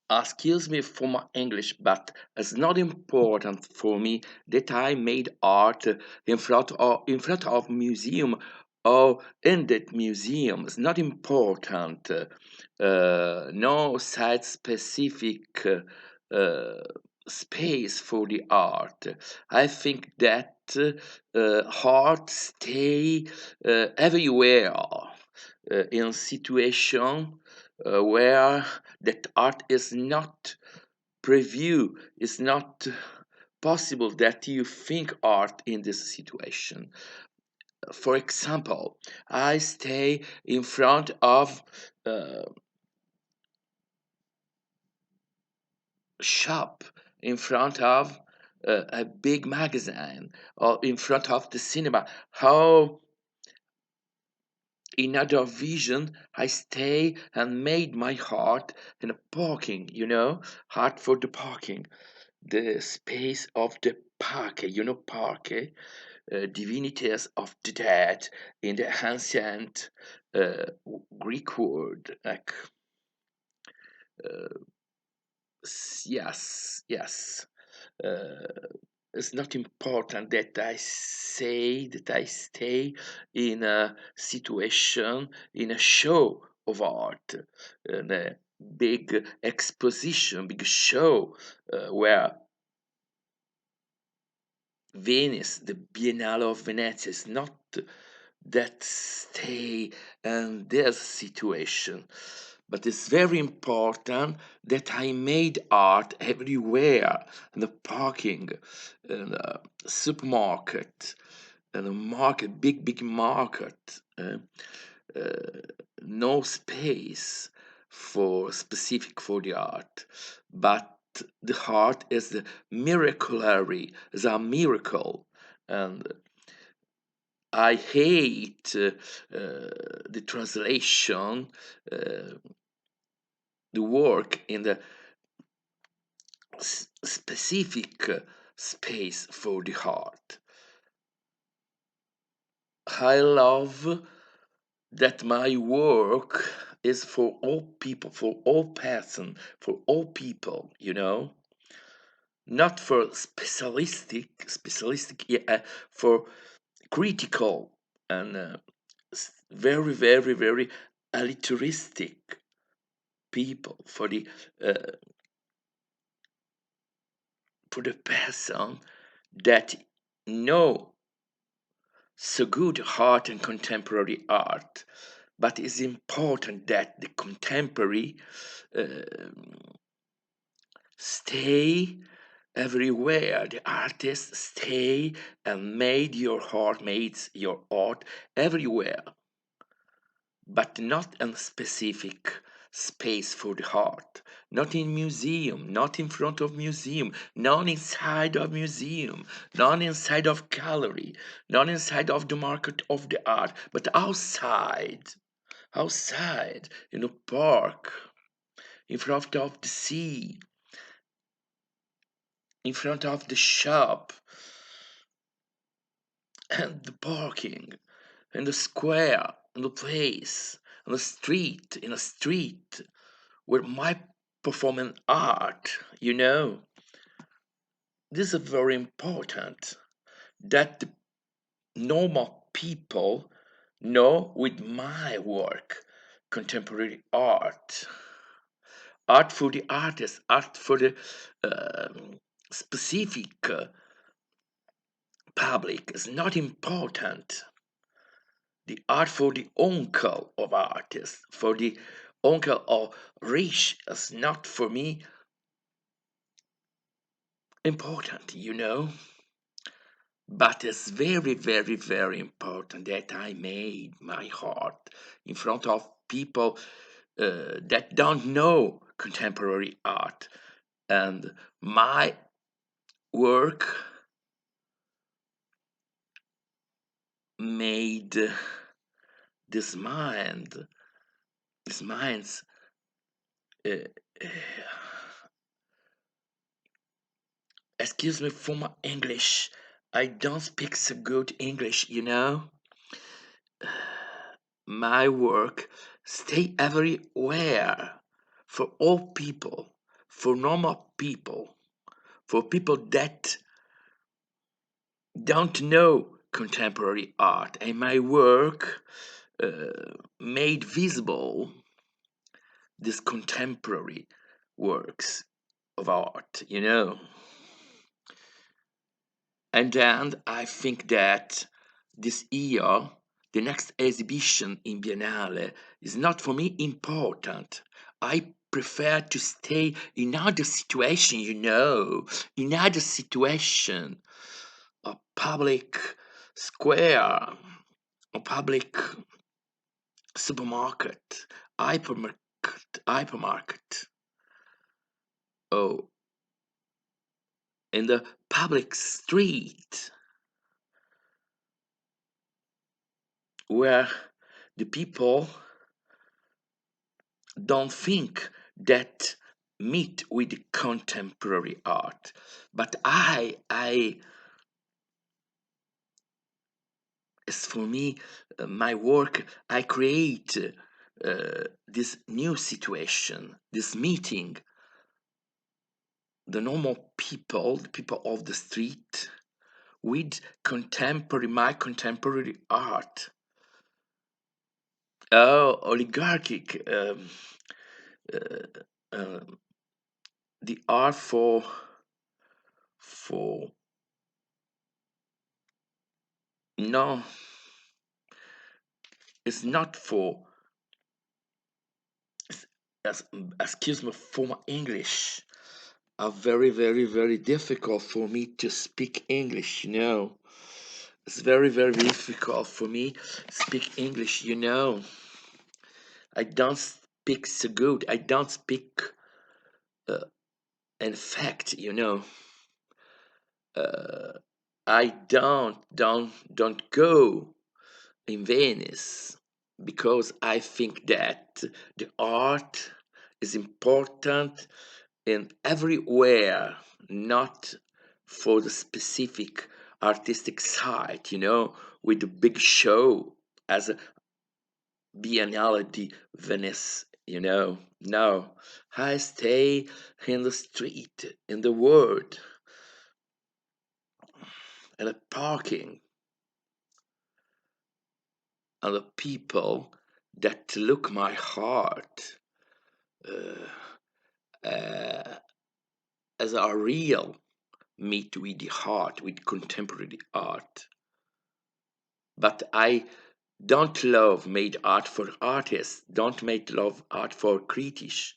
Excuse me for my English, but it's not important for me that I made art in front of museum or in that museum. It's not important. No site specific uh, space for the art. I think that art stay everywhere in situation where that art is not preview, it's not possible that you think art in this situation. For example, I stay in front of a shop, in front of a big magazine, or in front of the cinema. How in other vision, I stay and made my heart in a parking, heart for the parking, the space of the parque, parque, divinities of the dead in the ancient uh, Greek word, like, uh, yes. Uh, it's not important that I say that I stay in a situation, in a show of art, in a big exposition, big show where Venice, the Biennale of Venice, is not that stay in this situation. But it's very important that I made art everywhere, in the parking, in the supermarket, in the market, big market. No space for specific for the art, but the art is the miraculary, is a miracle, and I hate the translation, uh, the work in the specific space for the heart. I love that my work is for all people, for all person, for all people, not for specialistic, yeah, for critical and very, very, very elitaristic people, uh, for the person that know so good art and contemporary art, but it's important that the contemporary uh, stay everywhere. The artist stay and made your art everywhere, but not in specific space for the heart, not in museum, not in front of museum, not inside of museum, not inside of gallery, not inside of the market of the art, but outside in a park, in front of the sea, in front of the shop, and the parking, and the square, and the place, and the street, in a street, where my performing art, this is very important that the normal people know with my work, contemporary art for the artist, art for the specific public is not important. The art for the uncle of artists, for the uncle of rich is not for me important, But it's very, very, very important that I made my art in front of people that don't know contemporary art. And my work made this mind, this mind's, uh, uh, excuse me for my English. I don't speak so good English, My work stay everywhere for all people, for normal people, for people that don't know contemporary art, and my work made visible these contemporary works of art, And then I think that this year, the next exhibition in Biennale is not for me important. I prefer to stay in other situation, in other situation, a public square, a public supermarket, hypermarket, oh, in the public street where the people don't think that meet with the contemporary art, but as for me, my work, I create this new situation, this meeting, the normal people, the people of the street, with my contemporary art. Oh, oligarchic, the art for no, it's not for. As, excuse me for my English. Are very, very, very difficult for me to speak English. It's very, very difficult for me speak English. I don't speak so good. I don't speak in fact. I don't go in Venice because I think that the art is important in everywhere, not for the specific artistic site, with the big show as a Biennale di Venice. No, I stay in the street, in the world, in the parking, and the people that look my heart uh, as a real meet with the heart, with contemporary art. But I don't love made art for artists. Don't make love art for critics.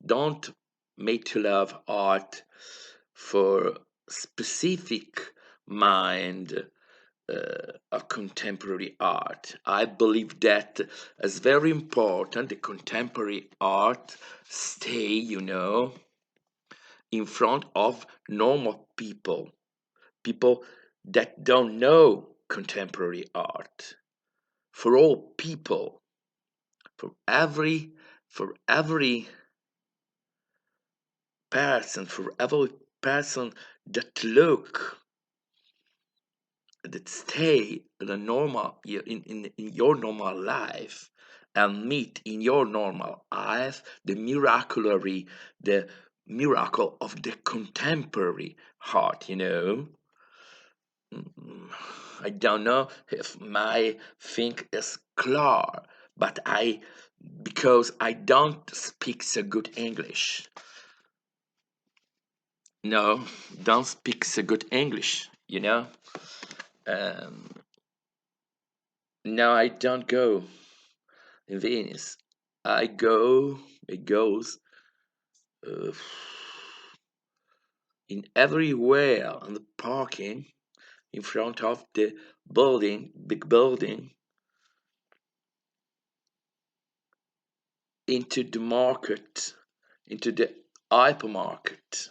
Don't make love art for specific mind of contemporary art. I believe that is very important. The contemporary art stay, in front of normal people that don't know contemporary art. For all people, for every person that stay in a normal in your normal life and meet in your normal life the miracle of the contemporary art. I don't know if my thing is clear, but because I don't speak so good English. No, don't speak so good English. Um, no, I don't go in Venice. It goes uh, in everywhere on the parking in front of the big building, into the market, into the hypermarket.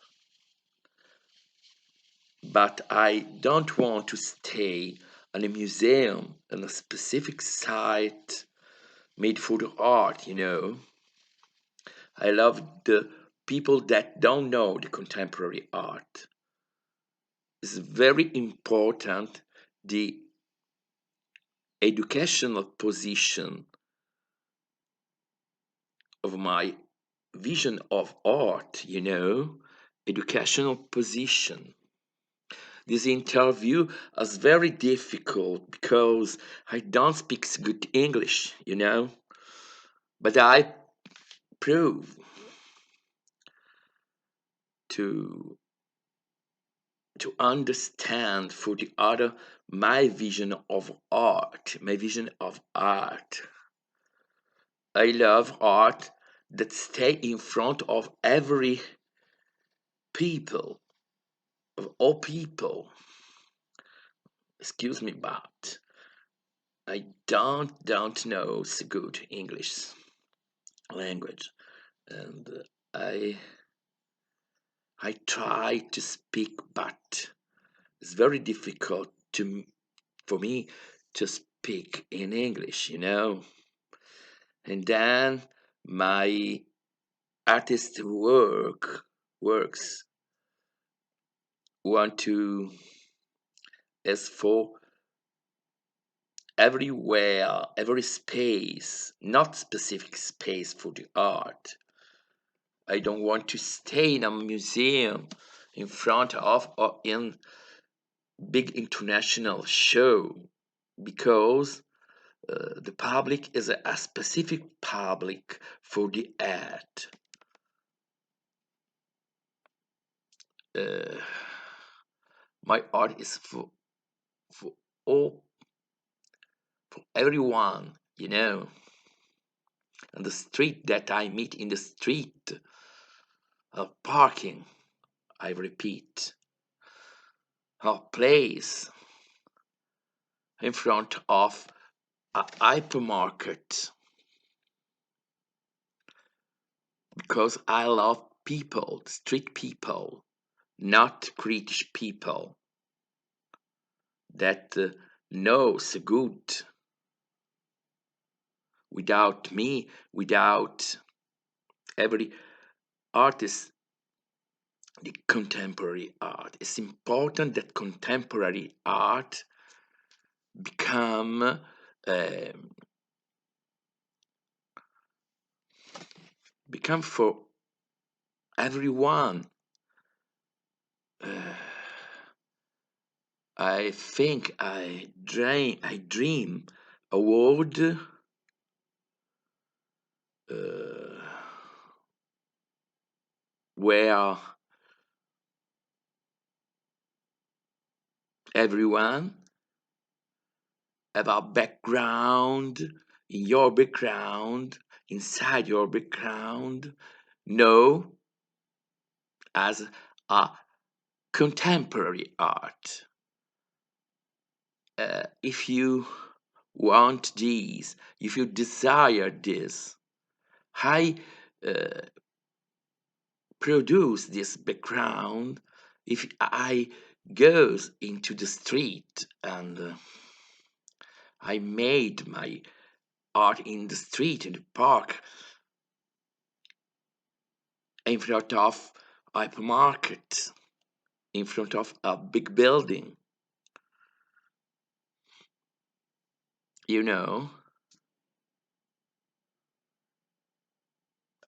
But I don't want to stay in a museum in a specific site made for the art. I love the people that don't know the contemporary art. It's very important the educational position of my vision of art, educational position. This interview is very difficult because I don't speak good English, but I prove to understand for the other my vision of art, I love art that stay in front of every people, of all people. Excuse me, but I don't know so good English language, and I try to speak, but it's very difficult for me to speak in English. And then my artist works want to is for everywhere, every space, not specific space for the art. I don't want to stay in a museum in front of or in big international show because the public is a specific public for the art. Uh, my art is for all, for everyone, and the street that I meet in the street, parking, I repeat, a place in front of a hypermarket, because I love people, street people, not British people that knows good. Without me, without every artist, the contemporary art. It's important that contemporary art become for everyone. I think I dream a world where everyone have a background, in your background, inside your background, know as a contemporary art. If you want this, if you desire this, I produce this background. If I goes into the street and I made my art in the street, in the park, in front of a hypermarket, in front of a big building,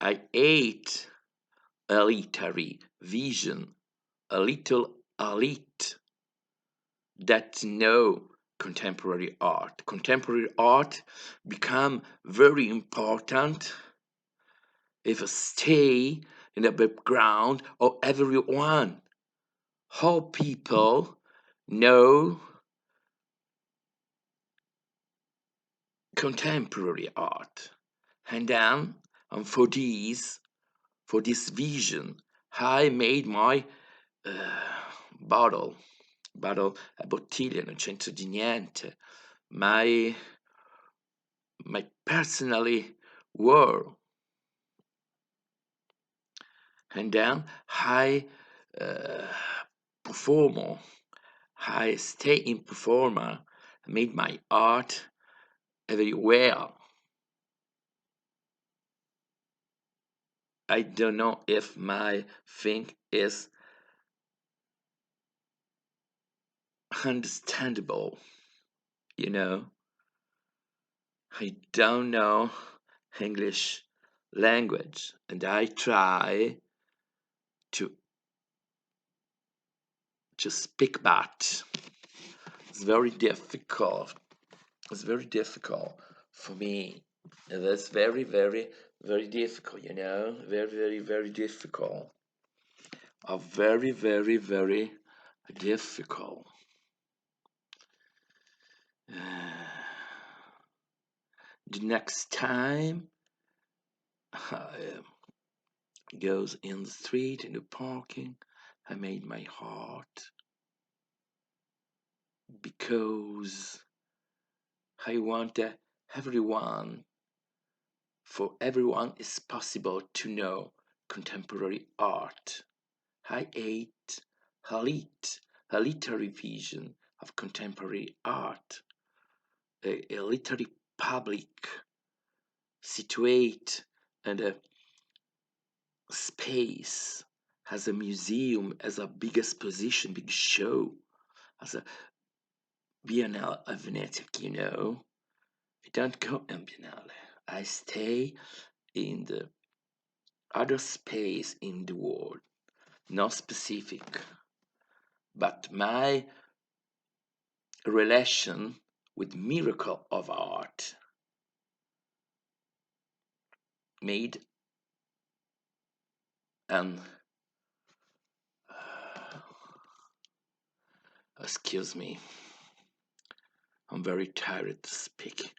I ate elitary vision, a little elite that know contemporary art. Contemporary art become very important if I stay in the background of everyone. How people know contemporary art. And then, for this vision, I made my bottle, bottiglia, non c'entro di niente, my personally world. And then I performer, I stay in performer, made my art everywhere. I don't know if my thing is understandable, I don't know English language, and I try to speak back. It's very difficult. It's very difficult for me. That's very, very, very difficult, you know? Very, very, very difficult. Very, very, very difficult. The next time I goes in the street, in the parking, I made my heart because I want everyone, for everyone is possible to know contemporary art. I ate a literary vision of contemporary art, a literary public situate and a space, as a museum, as a big exposition, big show, as a Biennale of Venetian, you know. I don't go in Biennale. I stay in the other space in the world, not specific. But my relation with miracle of art made an excuse me, I'm very tired to speak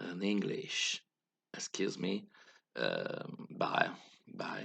in English. Excuse me. Bye. Bye.